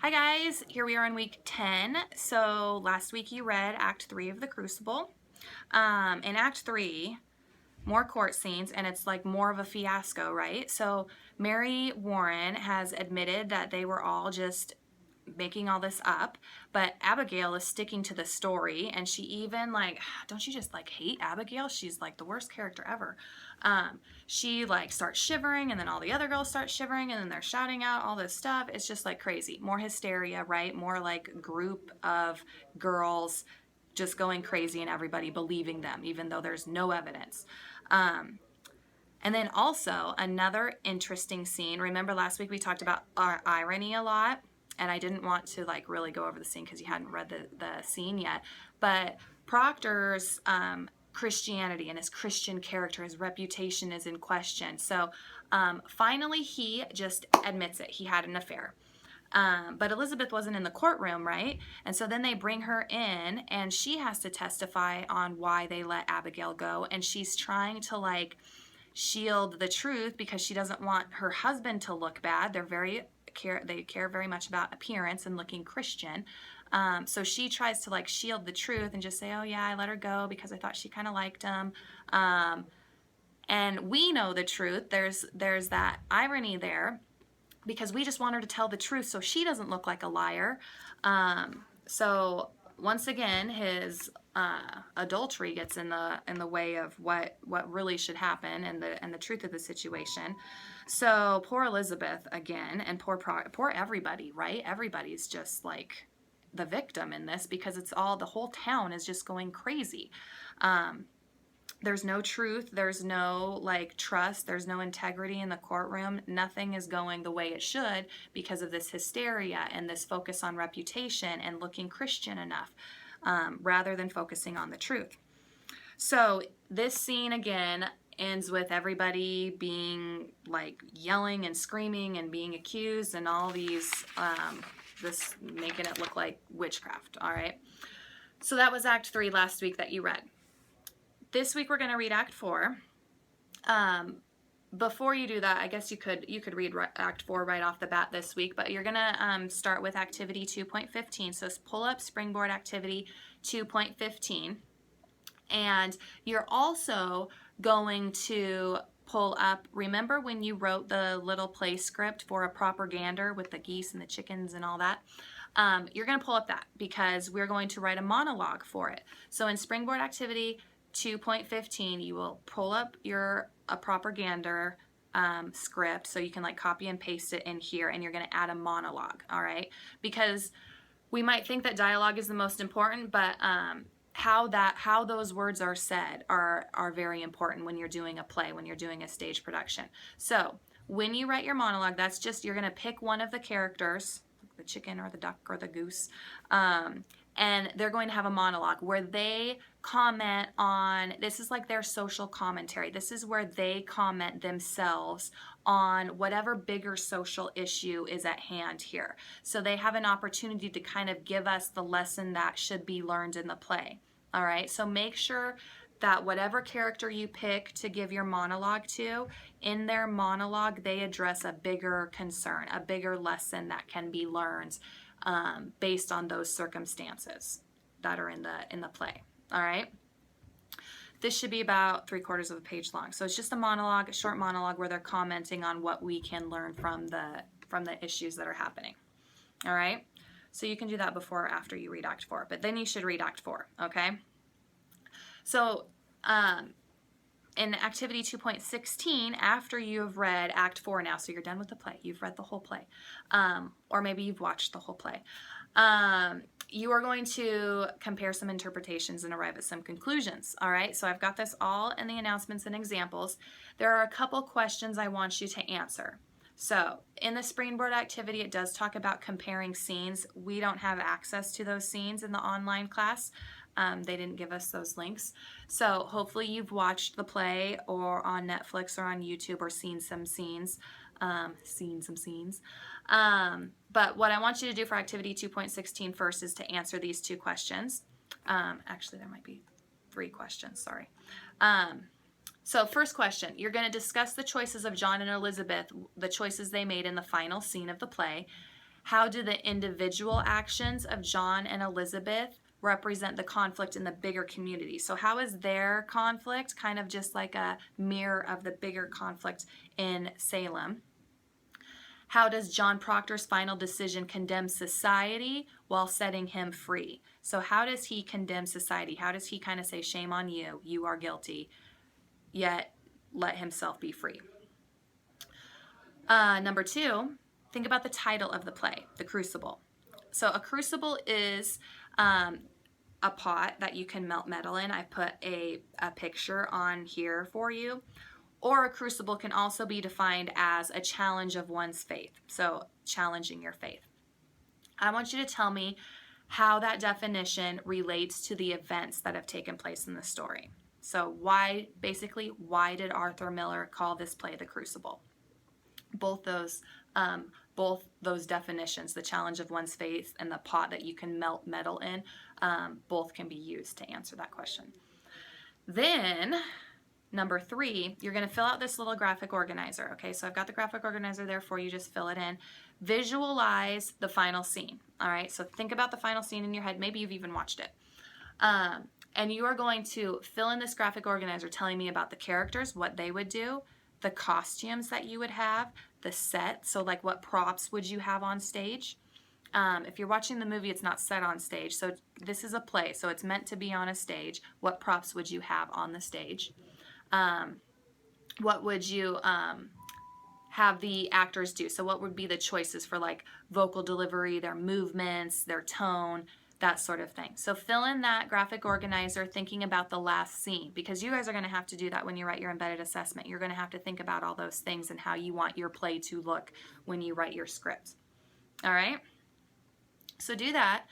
Hi guys, here we are in week 10. So last week you read Act 3 of The Crucible. In Act 3, more court scenes, and it's like more of a fiasco, right? So Mary Warren has admitted that they were all just making all this up, but Abigail is sticking to the story, and she even don't you just hate Abigail? She's like the worst character ever. She starts shivering, and then all the other girls start shivering, and then they're shouting out all this stuff. It's just like crazy. More hysteria, right? More like group of girls just going crazy and everybody believing them, even though there's no evidence. And then also another interesting scene. Remember last week we talked about irony a lot, and I didn't want to really go over the scene because you hadn't read the scene yet. But Proctor's Christianity and his Christian character, his reputation is in question. So finally he just admits it. He had an affair. But Elizabeth wasn't in the courtroom, right? And so then they bring her in, and she has to testify on why they let Abigail go. And she's trying to shield the truth because she doesn't want her husband to look bad. They care very much about appearance and looking Christian. So she tries to shield the truth and just say, oh yeah, I let her go because I thought she kind of liked him. And we know the truth. There's that irony there because we just want her to tell the truth so she doesn't look like a liar. So once again, his adultery gets in the way of what really should happen and the truth of the situation. So poor Elizabeth again, and poor everybody, right? Everybody's just like the victim in this because the whole town is just going crazy. There's no truth, there's no trust, there's no integrity in the courtroom. Nothing is going the way it should because of this hysteria and this focus on reputation and looking Christian enough, rather than focusing on the truth. So this scene again ends with everybody being yelling and screaming and being accused and all these, this making it look like witchcraft. All right. So that was Act 3 last week that you read. This week we're going to read Act 4. Before you do that, I guess you could read Act 4 right off the bat this week, but you're going to start with Activity 2.15. So pull up Springboard Activity 2.15. And you're also going to pull up, remember when you wrote the little play script for a propaganda with the geese and the chickens and all that? You're going to pull up that because we're going to write a monologue for it. So in Springboard Activity 2.15, you will pull up a propaganda script so you can copy and paste it in here, and you're going to add a monologue, all right? Because we might think that dialogue is the most important, but how those words are said are very important when you're doing a play, when you're doing a stage production. So when you write your monologue, that's just, you're going to pick one of the characters, the chicken or the duck or the goose, and they're going to have a monologue where they comment on, this is like their social commentary. This is where they comment themselves on whatever bigger social issue is at hand here. So they have an opportunity to kind of give us the lesson that should be learned in the play. All right, so make sure that whatever character you pick to give your monologue to, in their monologue, they address a bigger concern, a bigger lesson that can be learned based on those circumstances that are in the play. All right. This should be about 3/4 of a page long. So it's just a monologue, a short monologue where they're commenting on what we can learn from the issues that are happening. All right. So you can do that before or after you read Act 4, but then you should read Act 4. Okay. So in Activity 2.16, after you've read Act 4 now, so you're done with the play, you've read the whole play, or maybe you've watched the whole play, you are going to compare some interpretations and arrive at some conclusions. All right, so I've got this all in the announcements and examples. There are a couple questions I want you to answer. So in the Springboard activity, it does talk about comparing scenes. We don't have access to those scenes in the online class. They didn't give us those links. So hopefully you've watched the play or on Netflix or on YouTube or seen some scenes. But what I want you to do for Activity 2.16 first is to answer these two questions. Actually, there might be 3 questions, sorry. So first question, you're going to discuss the choices of John and Elizabeth, the choices they made in the final scene of the play, How do the individual actions of John and Elizabeth represent the conflict in the bigger community? So how is their conflict kind of just like a mirror of the bigger conflict in Salem? How does John Proctor's final decision condemn society while setting him free? So how does he condemn society? How does he kind of say, shame on you, you are guilty, yet let himself be free? Number 2, think about the title of the play, The Crucible. So a crucible is a pot that you can melt metal in. I put a picture on here for you. Or a crucible can also be defined as a challenge of one's faith. So challenging your faith. I want you to tell me how that definition relates to the events that have taken place in the story. So why did Arthur Miller call this play The Crucible? Both those definitions, the challenge of one's faith and the pot that you can melt metal in, both can be used to answer that question. Then, number 3, you're going to fill out this little graphic organizer. Okay, so I've got the graphic organizer there for you. Just fill it in. Visualize the final scene. All right, so think about the final scene in your head. Maybe you've even watched it. And you are going to fill in this graphic organizer telling me about the characters, what they would do, the costumes that you would have, the set. So like what props would you have on stage? If you're watching the movie, it's not set on stage. So this is a play, so it's meant to be on a stage. What props would you have on the stage? What would you have the actors do? So what would be the choices for like vocal delivery, their movements, their tone, that sort of thing. So fill in that graphic organizer thinking about the last scene, because you guys are going to have to do that when you write your embedded assessment. You're going to have to think about all those things and how you want your play to look when you write your script. All right? So do that.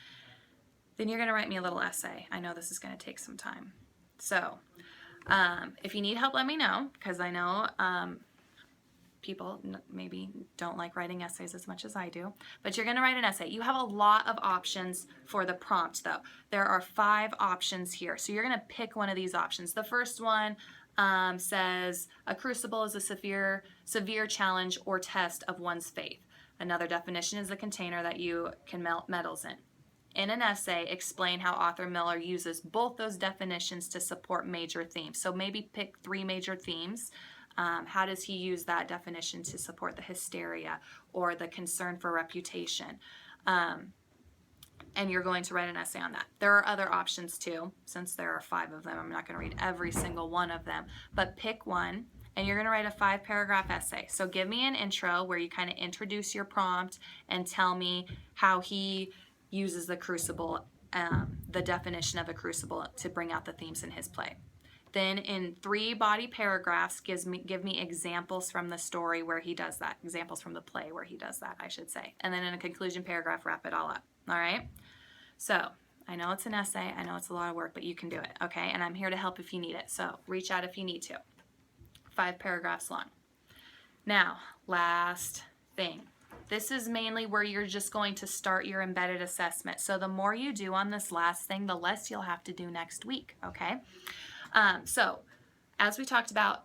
Then you're going to write me a little essay. I know this is going to take some time. So if you need help, let me know, because I know people maybe don't like writing essays as much as I do, but you're going to write an essay. You have a lot of options for the prompt, though. There are 5 options here, so you're going to pick one of these options. The first one says, a crucible is a severe challenge or test of one's faith. Another definition is the container that you can melt metals in. In an essay, explain how Arthur Miller uses both those definitions to support major themes. So maybe pick 3 major themes. How does he use that definition to support the hysteria or the concern for reputation? And you're going to write an essay on that. There are other options too, since there are 5 of them. I'm not going to read every single one of them, but pick one, and you're going to write a 5-paragraph essay. So give me an intro where you kind of introduce your prompt and tell me how he uses the crucible, the definition of a crucible, to bring out the themes in his play. Then in 3 body paragraphs, give me examples from the story where he does that. Examples from the play where he does that, I should say. And then in a conclusion paragraph, wrap it all up. All right? So I know it's an essay. I know it's a lot of work, but you can do it, okay? And I'm here to help if you need it. So reach out if you need to. 5 paragraphs long. Now, last thing. This is mainly where you're just going to start your embedded assessment. So the more you do on this last thing, the less you'll have to do next week, okay? So as we talked about,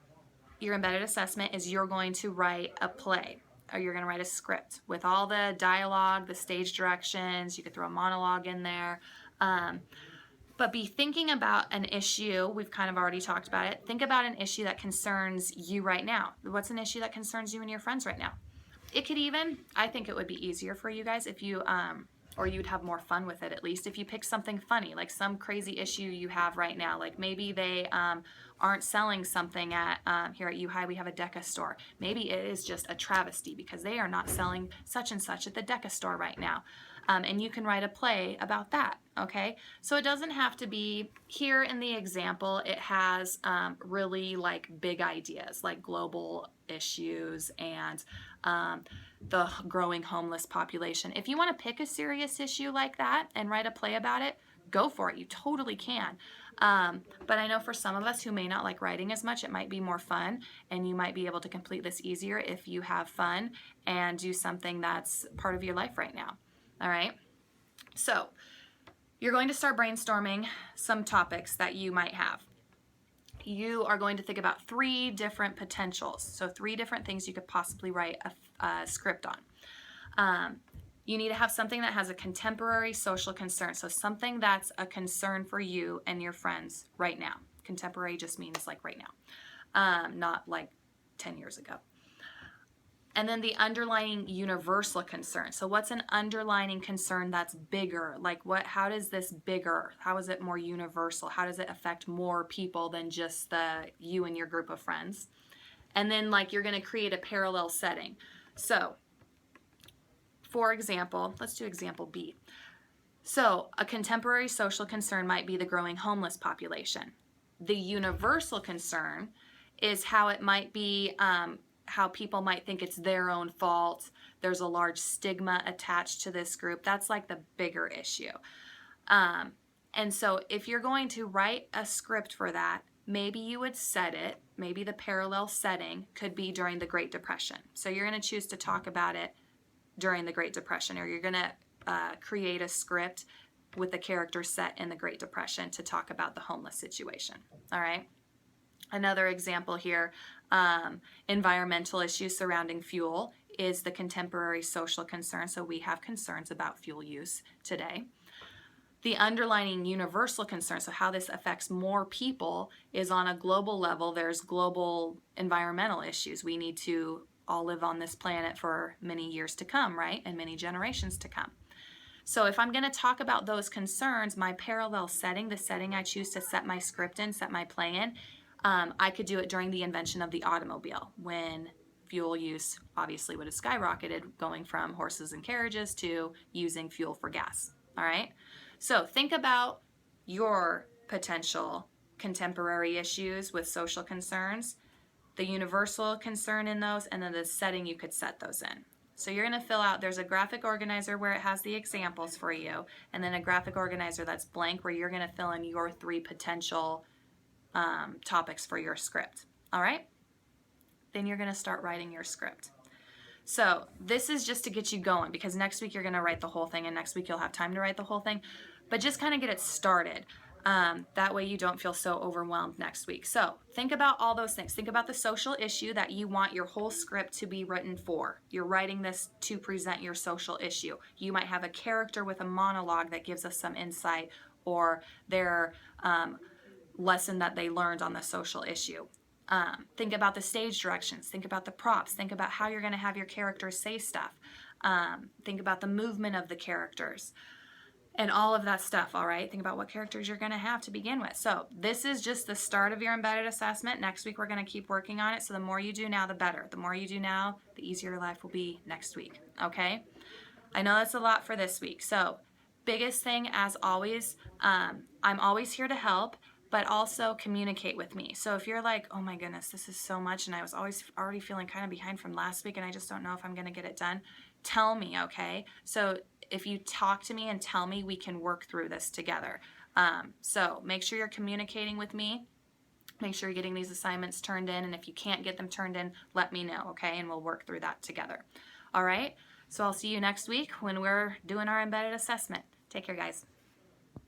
your embedded assessment is you're going to write a play, or you're going to write a script with all the dialogue, the stage directions. You could throw a monologue in there. But be thinking about an issue. We've kind of already talked about it. Think about an issue that concerns you right now. What's an issue that concerns you and your friends right now? It could even, I think it would be easier for you guys if you, or you'd have more fun with it at least, if you pick something funny, like some crazy issue you have right now. Like maybe they aren't selling something at, here at U-High we have a DECA store. Maybe it is just a travesty because they are not selling such and such at the DECA store right now. And you can write a play about that, okay? So it doesn't have to be, here in the example, it has really like big ideas like global issues and the growing homeless population. If you want to pick a serious issue like that and write a play about it, go for it. You totally can. But I know for some of us who may not like writing as much, it might be more fun, and you might be able to complete this easier if you have fun and do something that's part of your life right now. All right? So you're going to start brainstorming some topics that you might have. You are going to think about 3 different potentials. So 3 different things you could possibly write a script on. You need to have something that has a contemporary social concern. So something that's a concern for you and your friends right now. Contemporary just means like right now, not like 10 years ago. And then the underlying universal concern. So what's an underlying concern that's bigger? Like how does this bigger? How is it more universal? How does it affect more people than just you and your group of friends? And then like you're going to create a parallel setting. So for example, let's do example B. So a contemporary social concern might be the growing homeless population. The universal concern is how it might be, how people might think it's their own fault. There's a large stigma attached to this group. That's like the bigger issue. And so if you're going to write a script for that, maybe you would set it, maybe the parallel setting could be during the Great Depression. So you're going to choose to talk about it during the Great Depression, or you're going to create a script with the character set in the Great Depression to talk about the homeless situation. All right. Another example here, environmental issues surrounding fuel is the contemporary social concern. So we have concerns about fuel use today. The underlying universal concern, so how this affects more people, is on a global level. There's global environmental issues. We need to all live on this planet for many years to come, right? And many generations to come. So if I'm going to talk about those concerns, my parallel setting, the setting I choose to set my script in, set my play in, I could do it during the invention of the automobile, when fuel use obviously would have skyrocketed, going from horses and carriages to using fuel for gas. All right. So think about your potential contemporary issues with social concerns, the universal concern in those, and then the setting you could set those in. So you're going to fill out, there's a graphic organizer where it has the examples for you, and then a graphic organizer that's blank where you're going to fill in your 3 potential topics for your script. All right? Then you're going to start writing your script. So this is just to get you going, because next week you're going to write the whole thing, and next week you'll have time to write the whole thing. But just kind of get it started. That way you don't feel so overwhelmed next week. So think about all those things. Think about the social issue that you want your whole script to be written for. You're writing this to present your social issue. You might have a character with a monologue that gives us some insight, or their lesson that they learned on the social issue. Think about the stage directions. Think about the props. Think about how you're going to have your characters say stuff. Think about the movement of the characters and all of that stuff, all right? Think about what characters you're going to have to begin with. So this is just the start of your embedded assessment. Next week, we're going to keep working on it. So the more you do now, the better. The more you do now, the easier your life will be next week, okay? I know that's a lot for this week. So biggest thing, as always, I'm always here to help, but also communicate with me. So if you're like, oh my goodness, this is so much, and I was already feeling kind of behind from last week, and I just don't know if I'm going to get it done, tell me, okay? So if you talk to me and tell me, we can work through this together. So make sure you're communicating with me. Make sure you're getting these assignments turned in, and if you can't get them turned in, let me know, okay? And we'll work through that together. All right? So I'll see you next week when we're doing our embedded assessment. Take care, guys.